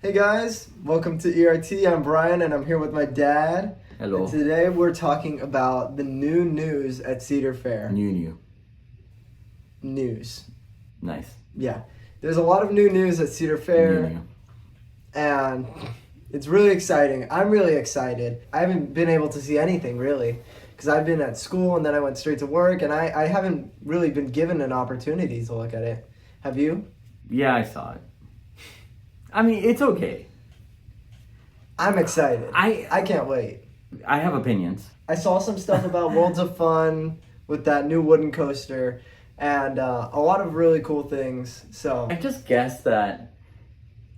Hey guys, welcome to ERT. I'm Bryan and I'm here with my dad. Hello. And today we're talking about the new news at Cedar Fair. New. News. Nice. Yeah. There's a lot of new news at Cedar Fair. New. And it's really exciting. I'm really excited. I haven't been able to see anything really because I've been at school and then I went straight to work and I haven't really been given an opportunity to look at it. Have you? Yeah, I saw it. I mean, it's okay. I'm excited. I can't wait. I have opinions. I saw some stuff about Worlds of Fun with that new wooden coaster and a lot of really cool things. So I just guessed that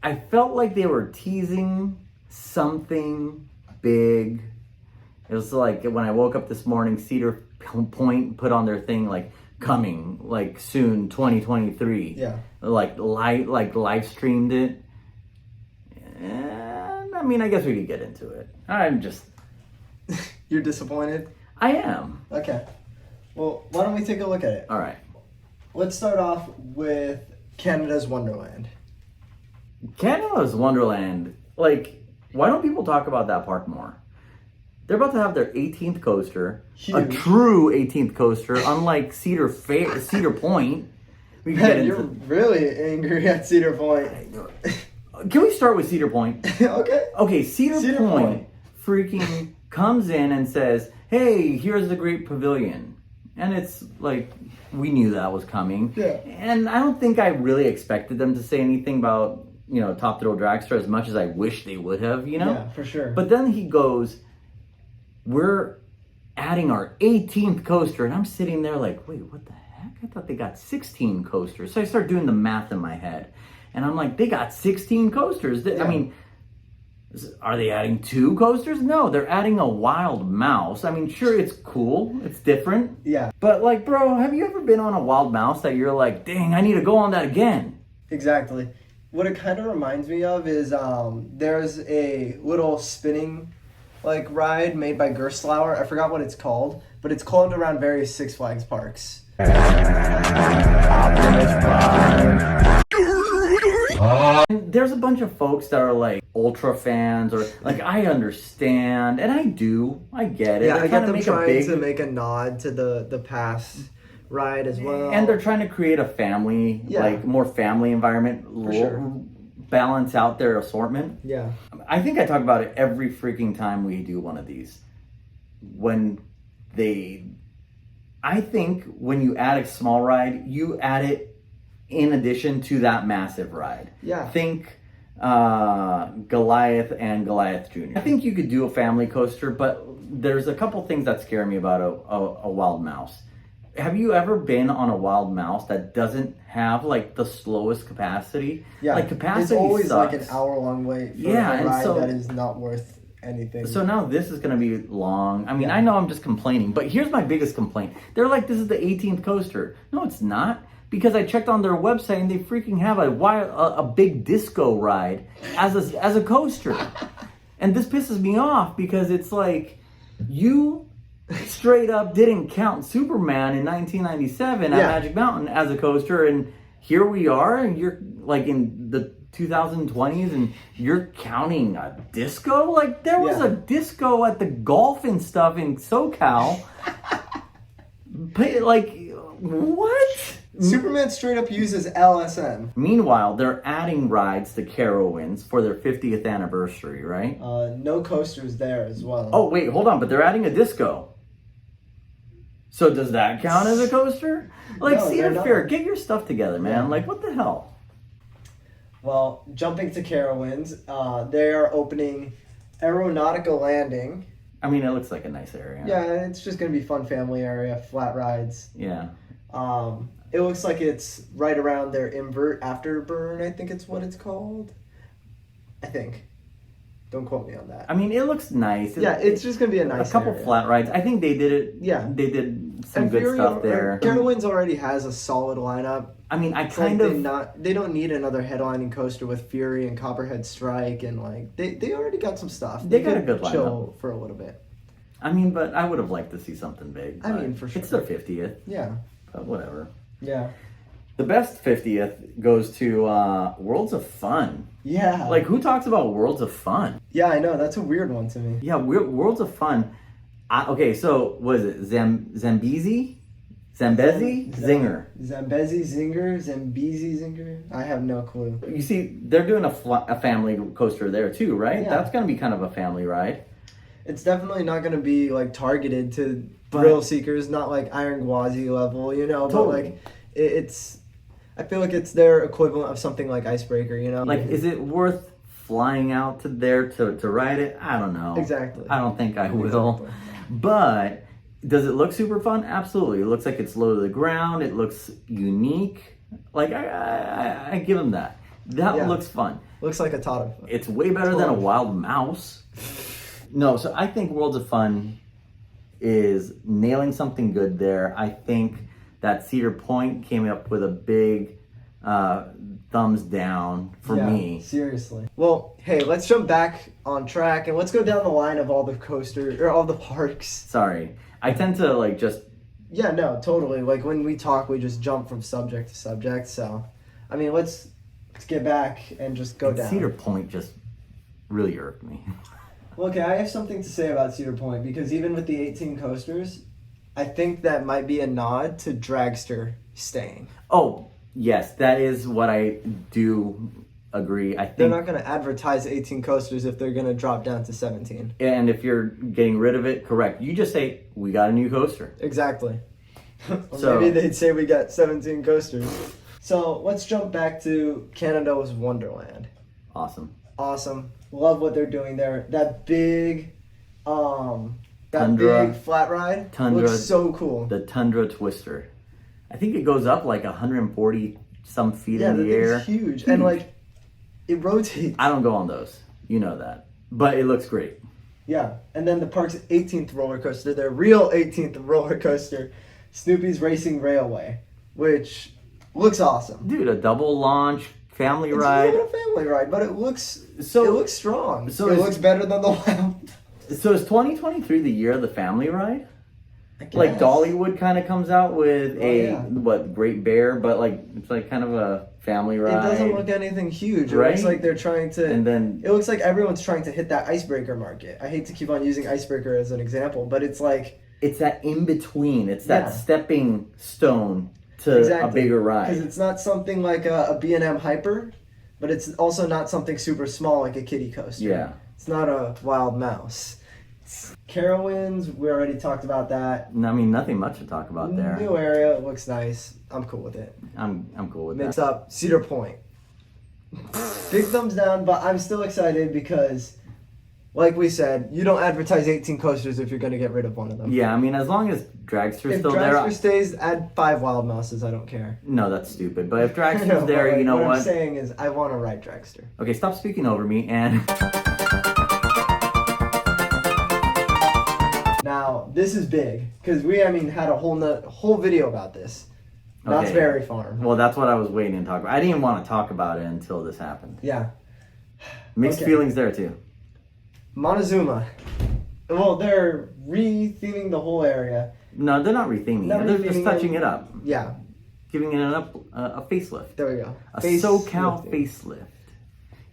I felt like they were teasing something big. It was like when I woke up this morning, Cedar Point put on their thing like coming like soon 2023. Yeah. Like live streamed it. And I mean, I guess we could get into it. I'm just You're disappointed? I am. Okay. Well, why don't we take a look at it? All right. Let's start off with Canada's Wonderland. Canada's Wonderland, like, why don't people talk about that park more? They're about to have their 18th coaster, a Huge. true 18th coaster, unlike Cedar Point. We can get Man, you're really angry at Cedar Point. Can we start with Cedar Point? Okay. Okay, Cedar Cedar Point freaking comes in and says, "Hey, here's the Great Pavilion," and it's like we knew that was coming. Yeah. And I don't think I really expected them to say anything about Top Thrill Dragster as much as I wish they would have. Yeah, for sure. But then he goes, "We're adding our 18th coaster," and I'm sitting there like, "Wait, what the heck? I thought they got 16 coasters." So I start doing the math in my head, and I'm like, "They got 16 coasters." Yeah. I mean, are they adding 2 coasters? No, they're adding a wild mouse. I mean, sure, it's cool, it's different. Yeah. But like, bro, have you ever been on a wild mouse that you're like, "Dang, I need to go on that again"? Exactly. What it kind of reminds me of is there's a little spinning ride made by Gerstlauer. I forgot what it's called, but it's cloned around various Six Flags parks. And there's a bunch of folks that are like ultra fans or like I understand, and I get it. Yeah, They're I get them make trying to make a nod to the past ride as well. and they're trying to create a family, more family environment, sure. balance out their assortment. Yeah. I think I talk about it every freaking time we do one of these. I think when you add a small ride, you add it in addition to that massive ride. Yeah. Think Goliath and Goliath Jr. I think you could do a family coaster, but there's a couple things that scare me about a wild mouse. Have you ever been on a wild mouse that doesn't have like the slowest capacity? Yeah. Like capacity It's always sucks. like an hour-long wait for Yeah, a and ride so- that is not worth anything. So now this is going to be long. I mean, Yeah. I know I'm just complaining, but here's my biggest complaint. They're like, this is the 18th coaster. No, it's not. Because I checked on their website and they freaking have a big disco ride as a coaster. And this pisses me off because it's like, you straight up didn't count Superman in 1997 at Magic Mountain as a coaster, and here we are, and you're like in the 2020s and you're counting a disco? Like there was a disco at the golf and stuff in SoCal. But like, what? Superman straight up uses LSM. Meanwhile, they're adding rides to Carowinds for their 50th anniversary, right? No coasters there as well. Oh, wait, hold on, but they're adding a disco. So does that count as a coaster? Like, No, Cedar they're Fair, not. get your stuff together, man. Yeah. Like, what the hell? Well, jumping to Carowinds, they are opening Aeronautica Landing. I mean, it looks like a nice area. Yeah, it's just going to be fun family area, flat rides. Yeah. It looks like it's right around their invert afterburn, I think it's what it's called. I think. Don't quote me on that. I mean, it looks nice. Yeah, it's just going to be a nice A couple area. flat rides. I think they did it. Yeah. They did some And good Fury stuff there. Carowinds already has a solid lineup. I mean, I It's kind like of... they don't need another headlining coaster with Fury and Copperhead Strike, and like they already got some stuff. They got a could good lineup. chill for a little bit. I mean, but I would have liked to see something big. I but mean, for sure. It's their 50th. Yeah. But whatever. Yeah. The best 50th goes to Worlds of Fun. Yeah. Like, who talks about Worlds of Fun? Yeah, I know. That's a weird one to me. Yeah, Worlds of Fun. Okay, so what is it? Zambezi? Zinger. Zambezi, Zinger, Zambezi, Zinger. I have no clue. You see, they're doing a family coaster there too, right? Yeah. That's going to be kind of a family ride. It's definitely not going to be like targeted to But- thrill seekers, not like Iron Gwazi level, you know. Totally. But like, it's. I feel like it's their equivalent of something like Icebreaker, you know. Like, is it worth flying out to there to ride it? I don't know. Exactly. I don't think I will. Exactly. But does it look super fun? Absolutely. It looks like it's low to the ground. It looks unique. Like, I give them that. That Yeah. looks fun. Looks like a totem. It's way better than a wild mouse. No, so I think Worlds of Fun is nailing something good there. I think that Cedar Point came up with a big thumbs down for me. Seriously. Well, hey, let's jump back on track and let's go down the line of all the coasters or all the parks. Sorry. I tend to like just Yeah, no, totally. Like when we talk, we just jump from subject to subject. So, I mean, let's get back and just go down. Cedar Point just really irked me. Well, okay, I have something to say about Cedar Point because even with the 18 coasters, I think that might be a nod to Dragster staying. Oh, yes, that is what I do agree. I They're think, not going to advertise 18 coasters if they're going to drop down to 17. and if you're getting rid of it, correct. You just say, we got a new coaster. Exactly. Or So- maybe they'd say we got 17 coasters. So let's jump back to Canada's Wonderland. Awesome. Awesome. Love what they're doing there. That big, Tundra. big flat ride Tundra. looks so cool. The Tundra Twister. I think it goes up like 140 some feet Yeah, in the the air. thing's huge. And like, it rotates. I don't go on those. You know that. But it looks great. Yeah. And then the park's 18th roller coaster, their real 18th roller coaster, Snoopy's Racing Railway, which looks awesome. Dude, a double launch family It's ride. a little family ride, but it looks strong. so it is- looks better than the Wild. So is 2023 the year of the family ride? I Like guess. Dollywood kind of comes out with yeah. Great Bear, but like it's like kind of a family It ride. doesn't look anything huge. It Right? looks like they're trying to. And then It looks like everyone's trying to hit that icebreaker market. I hate to keep on using icebreaker as an example, but it's like it's that in between. It's that Yeah. stepping stone to a bigger because ride. it's not something like a B&M Hyper, but it's also not something super small like a kiddie coaster. Yeah. It's not a wild mouse. Carowinds, we already talked about that. I mean, nothing much to talk about there. New area, it looks nice. I'm cool with it. I'm cool with Mix that. up Cedar Point. Big thumbs down, but I'm still excited because, like we said, you don't advertise 18 coasters if you're going to get rid of one of them. Yeah, I mean, as long as Dragster's If still Dragster there. stays, add 5 wild mouses. I don't care. No, that's stupid. But if No, Dragster's there, but, like, you know what what? I'm saying is, I want to ride Dragster. Okay, stop speaking over me and. Now, this is big because we, had a whole video about this. Knott's Okay. Berry Farm. Well, that's what I was waiting to talk about. I didn't even want to talk about it until this happened. Yeah. Mixed Okay. feelings there too. MonteZOOMa. Well, they're re-theming the whole area. No, they're not retheming Not it. They're just retheming touching it. it up, Yeah, giving it a facelift, there we go. a Face SoCal lifting. facelift,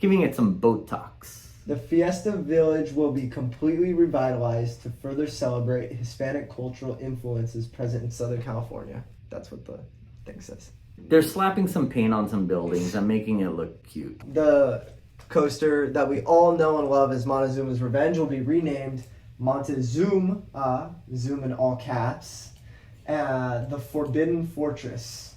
giving it some Botox. The Fiesta Village will be completely revitalized to further celebrate Hispanic cultural influences present in Southern California. That's what the thing says. They're slapping some paint on some buildings and making it look cute. The coaster that we all know and love as MonteZOOMa's Revenge will be renamed MonteZOOMa, Zoom in all caps, the Forbidden Fortress.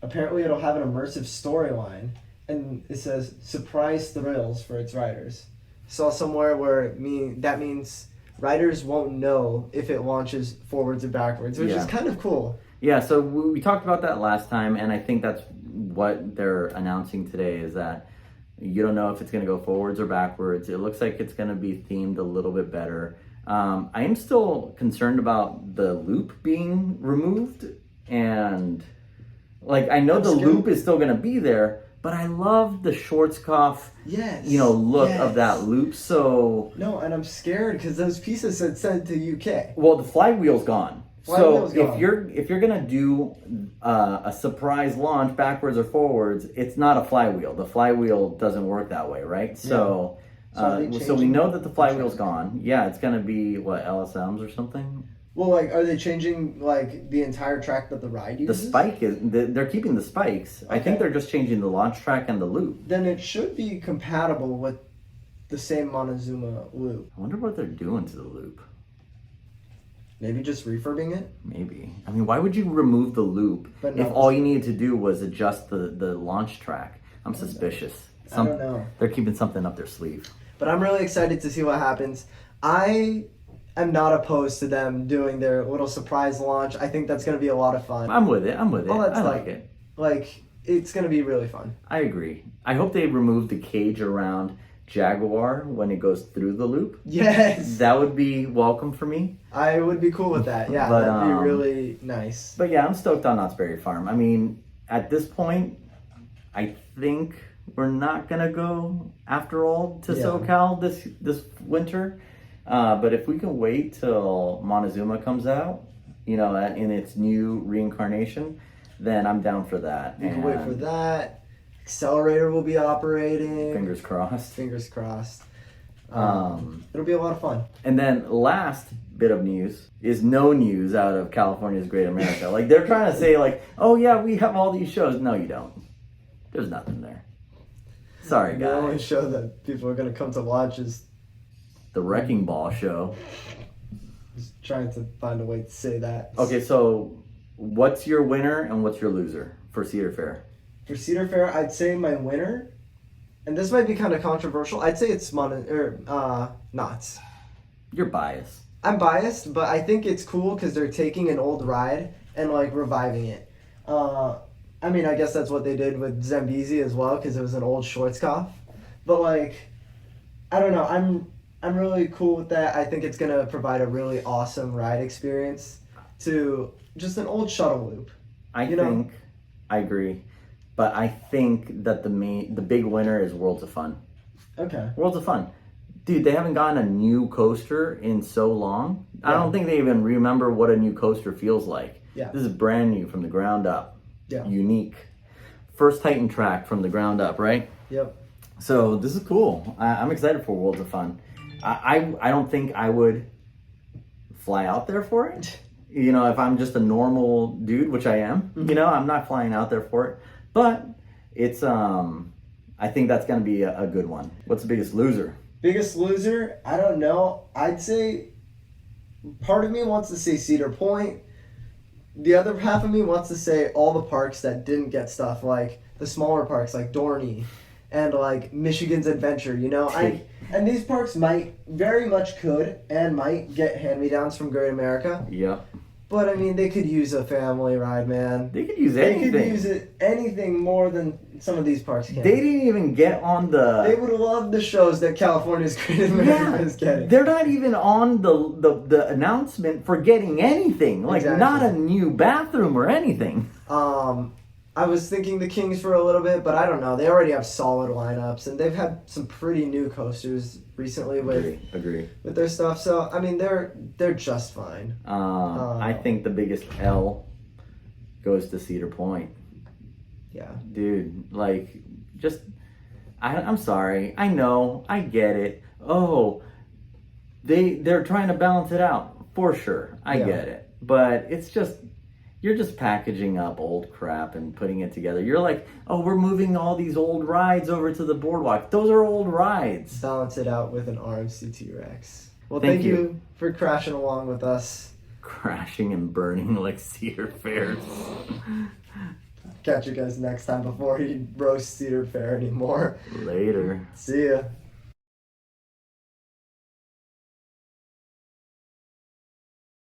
Apparently it'll have an immersive storyline, and it says surprise thrills for its riders. Saw somewhere where that means riders won't know if it launches forwards or backwards, which is Yeah. kind of cool. Yeah, so we talked about that last time, and I think that's what they're announcing today is that you don't know if it's going to go forwards or backwards. It looks like it's going to be themed a little bit better. I am still concerned about the loop being removed, and like I know I'm the scared. loop is still going to be there, but I love the Schwarzkopf, Yes. look yes. of that loop. So No, and I'm scared because those pieces said sent to UK. well, the flywheel's gone. So if you're gonna do a surprise launch backwards or forwards, it's not a flywheel. The flywheel doesn't work that way, right? So so we know that the flywheel's gone. Yeah, it's gonna be what, LSMs or something. Well, like, are they changing like the entire track that the ride uses? The spike is they're keeping the spikes. Okay. I think they're just changing the launch track and the loop. Then it should be compatible with the same MonteZOOMa loop. I wonder what they're doing to the loop. Maybe just refurbing it? Maybe. I mean, why would you remove the loop if all you needed to do was adjust the launch track? I'm suspicious. I don't know. They're keeping something up their sleeve. But I'm really excited to see what happens. I am not opposed to them doing their little surprise launch. I think that's going to be a lot of fun. I'm with it. Well, that's I like it. Like, it's going to be really fun. I agree. I hope they remove the cage around Jaguar when it goes through the loop. Yes. That would be welcome for me. I would be cool with that. Yeah, But, that'd be really nice. But yeah, I'm stoked on Knott's Berry Farm. I mean, at this point, I think we're not gonna go after all to SoCal this winter. But if we can wait till MonteZOOMa comes out, you know, in its new reincarnation, then I'm down for that. We can wait for that. Accelerator will be operating. Fingers crossed. Fingers crossed. It'll be a lot of fun. And then last bit of news is no news out of California's Great America. Like, they're trying to say, like, oh yeah, we have all these shows. No, you don't. There's nothing there. Sorry, guys. The only show that people are going to come to watch is the Wrecking Ball show. Just trying to find a way to say that. Okay, so what's your winner and what's your loser for Cedar Fair? For Cedar Fair, I'd say my winner, and this might be kind of controversial, I'd say it's Knott's. You're biased. I'm biased, but I think it's cool because they're taking an old ride and like reviving it. I mean, I guess that's what they did with Zambezi as well because it was an old Schwarzkopf. But like, I don't know. I'm really cool with that. I think it's gonna provide a really awesome ride experience to just an old shuttle loop. I agree, but I think that the big winner is Worlds of Fun. Okay. Worlds of Fun. Dude, they haven't gotten a new coaster in so long. Yeah. I don't think they even remember what a new coaster feels like. Yeah. This is brand new from the ground up. Yeah. Unique. First Titan track from the ground up, right? Yep. So this is cool. I'm excited for Worlds of Fun. I don't think I would fly out there for it. You know, if I'm just a normal dude, which I am, you know, I'm not flying out there for it. But it's, I think that's going to be a good one. What's the biggest loser? Biggest loser? I don't know. I'd say part of me wants to say Cedar Point. The other half of me wants to say all the parks that didn't get stuff, like the smaller parks like Dorney and like Michigan's Adventure, you know. And these parks might very much could and might get hand-me-downs from Great America. Yeah. But I mean, they could use a family ride, man. They could use anything. They could use anything more than some of these parks can. They didn't even get on the... They would love the shows that California's Great America is getting. They're not even on the announcement for getting anything. Like, not a new bathroom or anything. I was thinking the Kings for a little bit, but I don't know. They already have solid lineups, and they've had some pretty new coasters recently with their stuff. So I mean, they're just fine. I think the biggest L goes to Cedar Point. Yeah, dude, like, just I'm sorry. I know, I get it. Oh, they're trying to balance it out for sure. I get it, but it's just. You're just packaging up old crap and putting it together. You're like, oh, we're moving all these old rides over to the boardwalk. Those are old rides. Balance it out with an RMC T-Rex. Well, thank you for crashing along with us. Crashing and burning like Cedar Fair. Catch you guys next time before he roasts Cedar Fair anymore. Later. See ya.